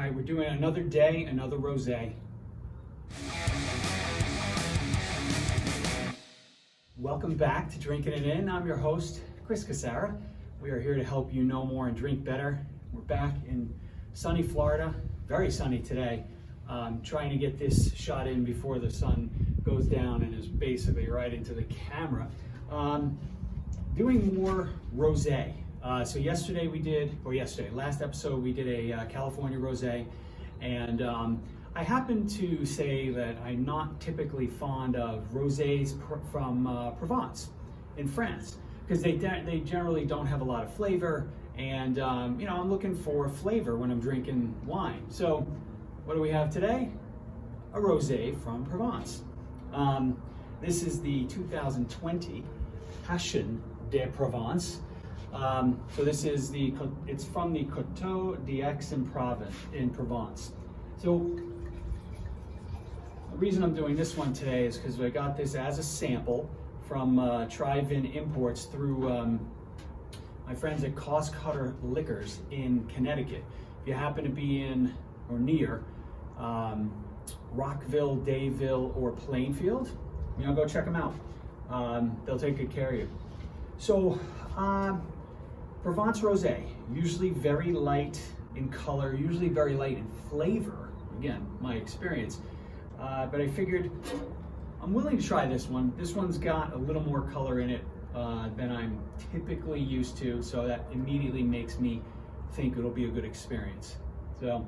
right, we're doing another day, another rosé. Welcome back to Drinking It In. I'm your host, Chris Casara. We are here to help you know more and drink better. We're back in sunny Florida, very sunny today. Trying to get this shot in before the sun goes down and is basically right into the camera. Doing more rosé. So last episode we did a California rosé, and I happen to say that I'm not typically fond of rosés from Provence in France, because they generally don't have a lot of flavor, and I'm looking for flavor when I'm drinking wine. So what do we have today? A rosé from Provence. This is the 2020 Passion de Provence. So this is it's from the Coteaux in Provence. So the reason I'm doing this one today is because I got this as a sample from Dayville Imports through my friends at Coteaux Liquors in Connecticut. If you happen to be in or near Rockville, Dayville, or Plainfield, go check them out. They'll take good care of you. So Provence Rosé, usually very light in color, usually very light in flavor. Again, my experience. But I figured I'm willing to try this one. This one's got a little more color in it than I'm typically used to, so that immediately makes me think it'll be a good experience. So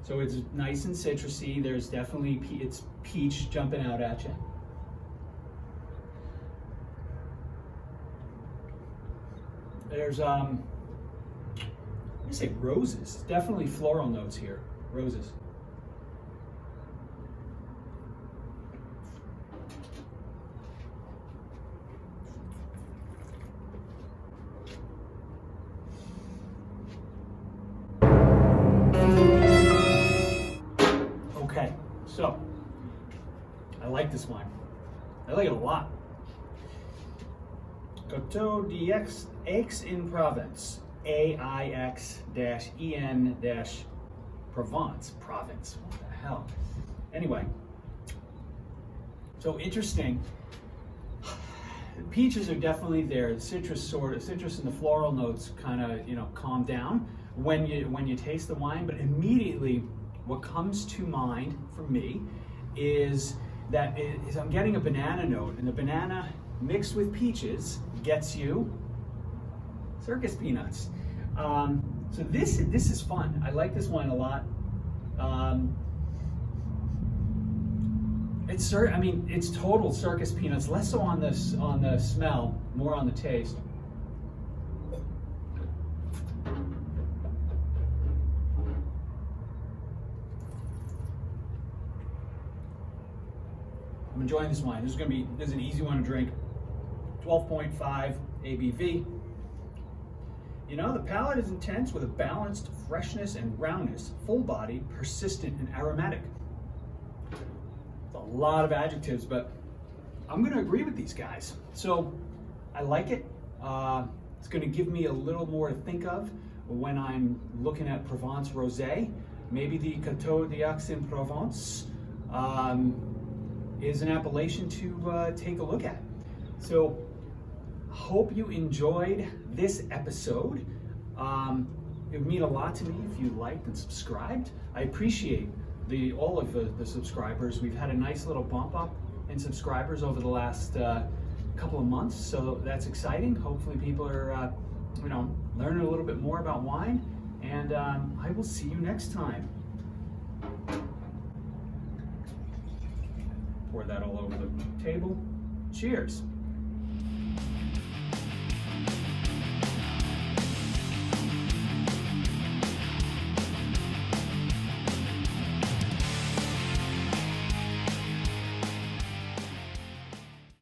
it's nice and citrusy. There's definitely, it's peach jumping out at you. There's, let me say roses. Definitely floral notes here. Roses. Okay, so I like this wine. I like it a lot. Coteaux in Provence, AIX-EN-Provence. Provence, what the hell? Anyway, so interesting. The peaches are definitely there. The citrus and the floral notes kind of, calm down when you taste the wine. But immediately, what comes to mind for me is that I'm getting a banana note, and the banana mixed with peaches gets you circus peanuts. So this is fun. I like this wine a lot. It's total circus peanuts. Less so on the smell, more on the taste. I'm enjoying this wine. This is an easy one to drink. 12.5 ABV. The palate is intense with a balanced freshness and roundness, full-bodied, persistent, and aromatic. It's a lot of adjectives, but I'm going to agree with these guys. So I like it. It's going to give me a little more to think of when I'm looking at Provence Rosé. Maybe the Coteaux in Provence is an appellation to take a look at. So hope you enjoyed this episode. It would mean a lot to me if you liked and subscribed. I appreciate all of the subscribers. We've had a nice little bump up in subscribers over the last couple of months, so that's exciting. Hopefully people are learning a little bit more about wine, and I will see you next time. Pour that all over the table. Cheers.